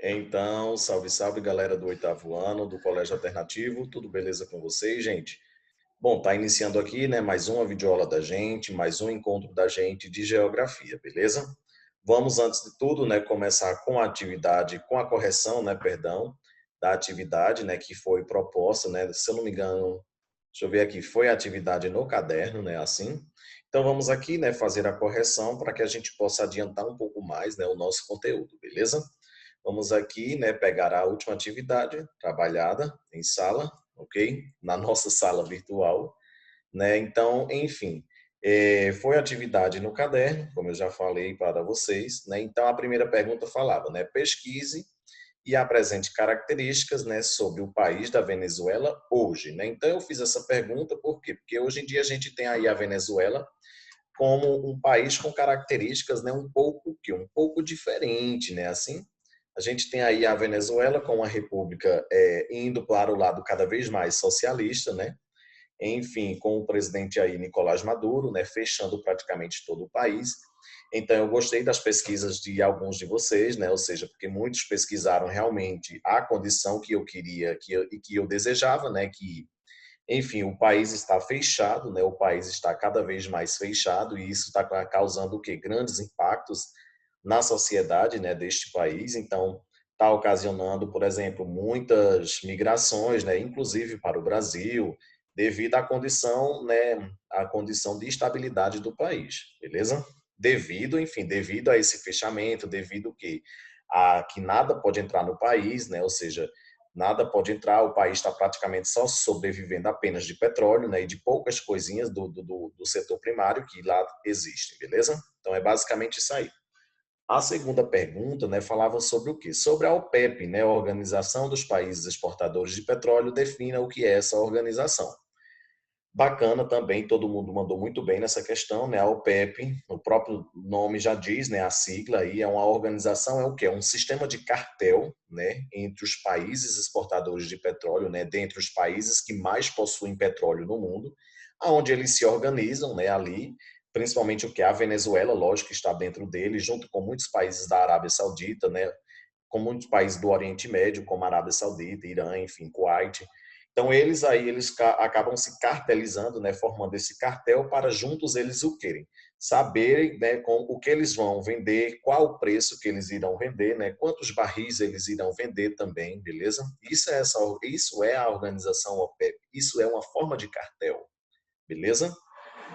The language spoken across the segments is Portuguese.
Então, salve, salve galera do oitavo ano do Colégio Alternativo, tudo beleza com vocês, gente? Bom, tá iniciando aqui, né, mais uma videoaula da gente, mais um encontro da gente de geografia, beleza? Vamos, antes de tudo, né, começar com a atividade, com a correção, né, perdão, da atividade, né, que foi proposta, né, se eu não me engano, deixa eu ver aqui, foi a atividade no caderno, né, assim. Então vamos aqui, né, fazer a correção para que a gente possa adiantar um pouco mais, né, o nosso conteúdo, beleza? Vamos aqui, né, pegar a última atividade trabalhada em sala, ok? Na nossa sala virtual, né? Então, enfim, foi atividade no caderno, como eu já falei para vocês, né? Então, a primeira pergunta falava, né? Pesquise e apresente características, né, sobre o país da Venezuela hoje, né? Então, eu fiz essa pergunta por quê? Porque hoje em dia a gente tem aí a Venezuela como um país com características, né, um pouco diferente, né, assim. A gente tem aí a Venezuela com uma república indo para o lado cada vez mais socialista, né? Enfim, com o presidente aí Nicolás Maduro, né, fechando praticamente todo o país. Então, eu gostei das pesquisas de alguns de vocês, né? Ou seja, porque muitos pesquisaram realmente a condição que eu queria e que eu desejava, né? Que enfim, o país está fechado, né? O país está cada vez mais fechado e isso está causando o quê? Grandes impactos na sociedade, né, deste país. Então, está ocasionando, por exemplo, muitas migrações, né, inclusive para o Brasil, devido à condição de estabilidade do país, beleza? Devido a esse fechamento, devido que a que nada pode entrar no país, né? Ou seja, nada pode entrar, o país está praticamente só sobrevivendo apenas de petróleo, né, e de poucas coisinhas do setor primário que lá existem, beleza? Então é basicamente isso aí. A segunda pergunta, né, falava sobre o quê? Sobre a OPEP, né, a Organização dos Países Exportadores de Petróleo, defina o que é essa organização. Bacana também, todo mundo mandou muito bem nessa questão, né? A OPEP, o próprio nome já diz, né? A sigla aí é uma organização, é o quê? É um sistema de cartel, né? Entre os países exportadores de petróleo, né? Dentre os países que mais possuem petróleo no mundo, aonde eles se organizam, né? Ali, principalmente o que a Venezuela, lógico, está dentro dele, junto com muitos países da Arábia Saudita, né? Com muitos países do Oriente Médio, como a Arábia Saudita, Irã, enfim, Kuwait. Então eles aí acabam se cartelizando, né, formando esse cartel para juntos eles o querem saberem, né, com o que eles vão vender, qual o preço que eles irão vender, né, quantos barris eles irão vender também, beleza? Isso é a organização OPEP. Isso é uma forma de cartel, beleza?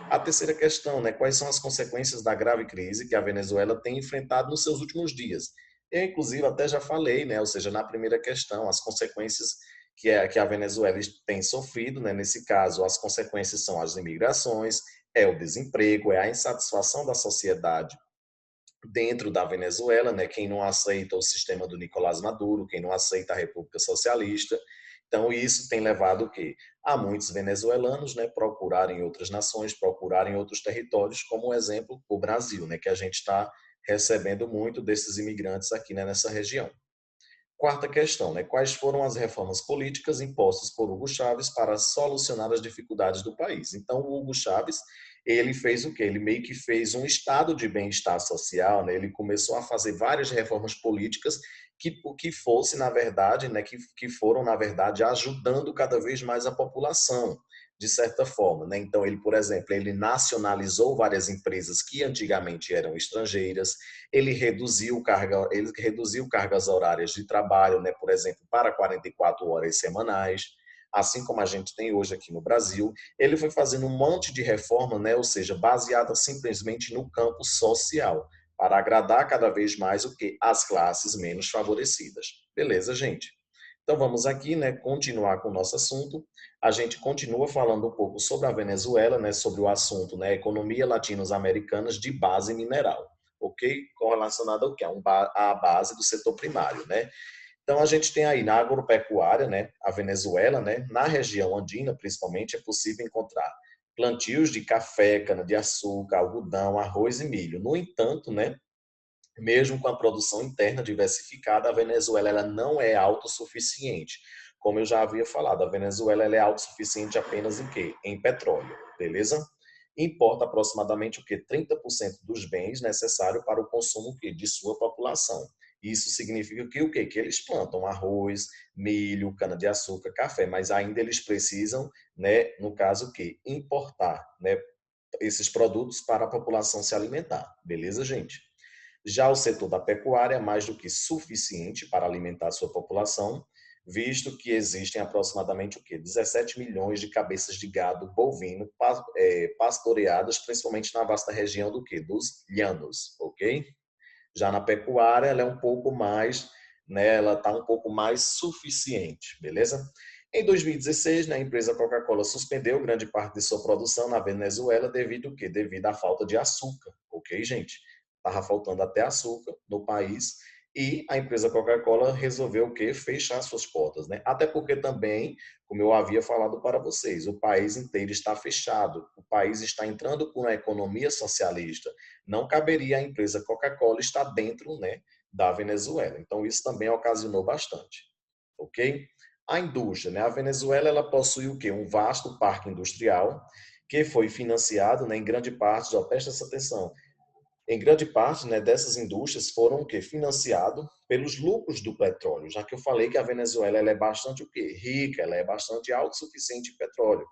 A terceira questão, né, quais são as consequências da grave crise que a Venezuela tem enfrentado nos seus últimos dias? Eu, inclusive, até já falei, né, ou seja, na primeira questão, as consequências que a Venezuela tem sofrido, né, nesse caso, as consequências são as imigrações, é o desemprego, é a insatisfação da sociedade dentro da Venezuela, né, quem não aceita o sistema do Nicolás Maduro, quem não aceita a República Socialista. Então, isso tem levado o quê? A muitos venezuelanos, né, procurarem outras nações, procurarem outros territórios, como o exemplo o Brasil, né, que a gente está recebendo muito desses imigrantes aqui, né, nessa região. Quarta questão, né? Quais foram as reformas políticas impostas por Hugo Chávez para solucionar as dificuldades do país? Então, o Hugo Chávez, ele fez o quê? Ele meio que fez um estado de bem-estar social, né? Ele começou a fazer várias reformas políticas que fosse, na verdade, né, que foram, na verdade, ajudando cada vez mais a população, de certa forma, né? Então, ele, por exemplo, ele nacionalizou várias empresas que antigamente eram estrangeiras, ele reduziu cargas horárias de trabalho, né, por exemplo, para 44 horas semanais, assim como a gente tem hoje aqui no Brasil. Ele foi fazendo um monte de reforma, né, ou seja, baseada simplesmente no campo social, para agradar cada vez mais o que as classes menos favorecidas. Beleza, gente? Então vamos aqui, né, continuar com o nosso assunto. A gente continua falando um pouco sobre a Venezuela, né, sobre o assunto, né, economia latino-americanas de base mineral, ok? Correlacionado ao que? À base do setor primário, né? Então a gente tem aí na agropecuária, né, a Venezuela, né, na região andina principalmente é possível encontrar plantios de café, cana-de-açúcar, algodão, arroz e milho. No entanto, né, mesmo com a produção interna diversificada, a Venezuela ela não é autossuficiente. Como eu já havia falado, a Venezuela ela é autossuficiente apenas em quê? Em petróleo, beleza? Importa aproximadamente o que 30% dos bens necessários para o consumo de sua população. Isso significa que o quê? Que eles plantam arroz, milho, cana-de-açúcar, café, mas ainda eles precisam, né, no caso, o quê? Importar, né, esses produtos para a população se alimentar. Beleza, gente? Já o setor da pecuária é mais do que suficiente para alimentar a sua população, visto que existem aproximadamente o quê? 17 milhões de cabeças de gado bovino pastoreadas, principalmente na vasta região do quê? Dos llanos, ok? Já na pecuária, ela é um pouco mais, né, ela está um pouco mais suficiente, beleza? Em 2016, né, a empresa Coca-Cola suspendeu grande parte de sua produção na Venezuela devido ao quê? Devido à falta de açúcar, ok, gente? Estava faltando até açúcar no país e a empresa Coca-Cola resolveu o quê? Fechar suas portas, né? Até porque também, como eu havia falado para vocês, o país inteiro está fechado, o país está entrando com a economia socialista, não caberia à empresa Coca-Cola estar dentro, né, da Venezuela. Então, isso também ocasionou bastante, ok? A indústria, né? A Venezuela ela possui o quê? Um vasto parque industrial que foi financiado, né, em grande parte, ó, presta essa atenção, em grande parte, né, dessas indústrias foram o quê? Financiado pelos lucros do petróleo, já que eu falei que a Venezuela ela é bastante o quê? Rica, ela é bastante autossuficiente em petróleo.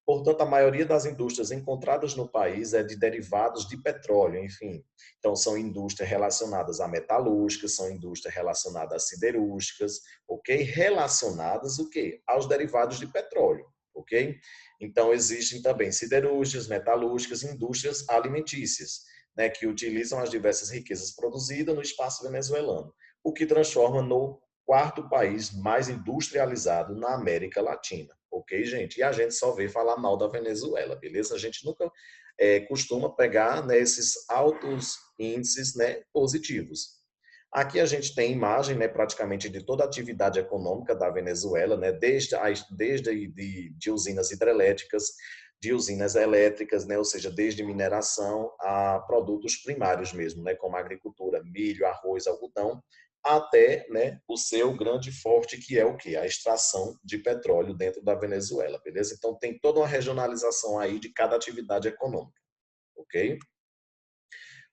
Portanto, a maioria das indústrias encontradas no país é de derivados de petróleo, enfim. Então, são indústrias relacionadas a metalúrgicas, são indústrias relacionadas a siderúrgicas, ok? Relacionadas o quê? Aos derivados de petróleo, ok? Então, existem também siderúrgicas, metalúrgicas, indústrias alimentícias, né, que utilizam as diversas riquezas produzidas no espaço venezuelano, o que transforma no quarto país mais industrializado na América Latina. Ok, gente? E a gente só vê falar mal da Venezuela, beleza? A gente nunca costuma pegar, né, esses altos índices, né, positivos. Aqui a gente tem imagem, né, praticamente de toda a atividade econômica da Venezuela, né, desde de usinas hidrelétricas, de usinas elétricas, né, ou seja, desde mineração a produtos primários mesmo, né, como agricultura, milho, arroz, algodão, até, né, o seu grande forte, que é o quê? A extração de petróleo dentro da Venezuela, beleza? Então, tem toda uma regionalização aí de cada atividade econômica, ok?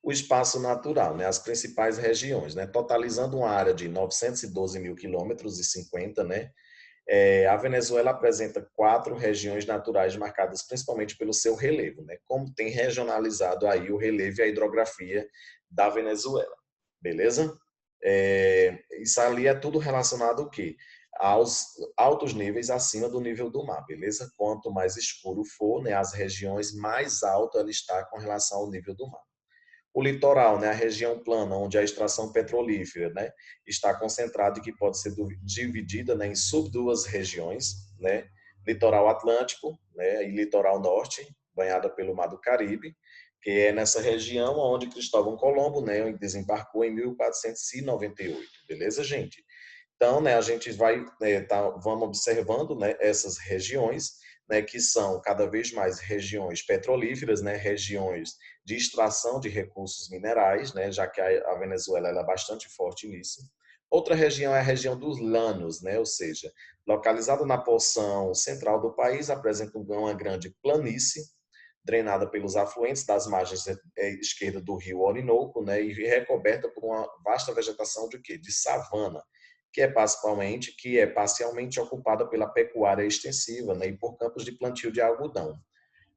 O espaço natural, né, as principais regiões, né, totalizando uma área de 912 mil quilômetros e 50, né, a Venezuela apresenta 4 regiões naturais marcadas principalmente pelo seu relevo, né, como tem regionalizado aí o relevo e a hidrografia da Venezuela, beleza? Isso ali é tudo relacionado ao quê? Aos altos níveis acima do nível do mar, beleza? Quanto mais escuro for, né, as regiões mais alto ela está com relação ao nível do mar. O litoral, né, a região plana, onde a extração petrolífera, né, está concentrada e que pode ser dividida, né, em sub-duas regiões, né, litoral atlântico, né, e litoral norte, banhada pelo Mar do Caribe, que é nessa região onde Cristóvão Colombo, né, desembarcou em 1498, beleza, gente? Então, né, a gente vai, vamos observando, né, essas regiões, né, que são cada vez mais regiões petrolíferas, né, regiões de extração de recursos minerais, né, já que a Venezuela ela é bastante forte nisso. Outra região é a região dos Llanos, né, ou seja, localizada na porção central do país, apresenta uma grande planície, drenada pelos afluentes das margens esquerda do rio Orinoco, né, e recoberta por uma vasta vegetação de quê? De savana, que é parcialmente ocupada pela pecuária extensiva, né, e por campos de plantio de algodão,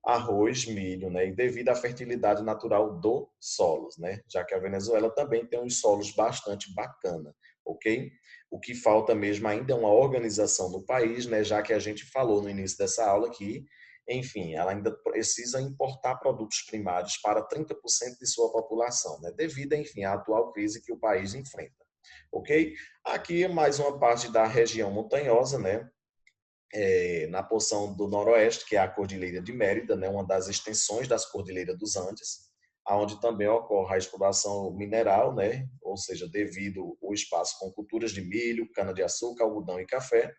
arroz, milho, né, e devido à fertilidade natural dos solos, né, já que a Venezuela também tem uns solos bastante bacana, ok? O que falta mesmo ainda é uma organização no país, né, já que a gente falou no início dessa aula que, enfim, ela ainda precisa importar produtos primários para 30% de sua população, né, devido, enfim, à atual crise que o país enfrenta, ok? Aqui é mais uma parte da região montanhosa, né, na porção do noroeste, que é a Cordilheira de Mérida, né, uma das extensões das Cordilheiras dos Andes, aonde também ocorre a exploração mineral, né, ou seja, devido ao espaço com culturas de milho, cana-de-açúcar, algodão e café.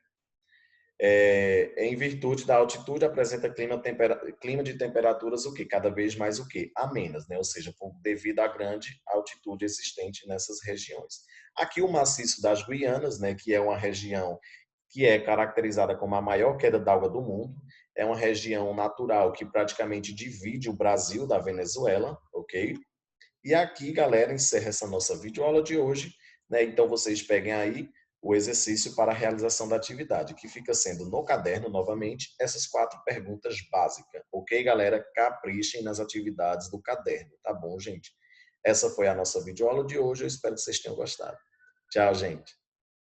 Em virtude da altitude, apresenta clima de temperaturas o que cada vez mais o que amenas, né? Ou seja, devido à grande altitude existente nessas regiões. Aqui o maciço das Guianas, né, que é uma região que é caracterizada como a maior queda d'água do mundo, é uma região natural que praticamente divide o Brasil da Venezuela, ok? E aqui, galera, encerra essa nossa videoaula de hoje, né? Então, vocês peguem aí o exercício para a realização da atividade, que fica sendo no caderno, novamente, essas 4 perguntas básicas. Ok, galera? Caprichem nas atividades do caderno, tá bom, gente? Essa foi a nossa videoaula de hoje, eu espero que vocês tenham gostado. Tchau, gente.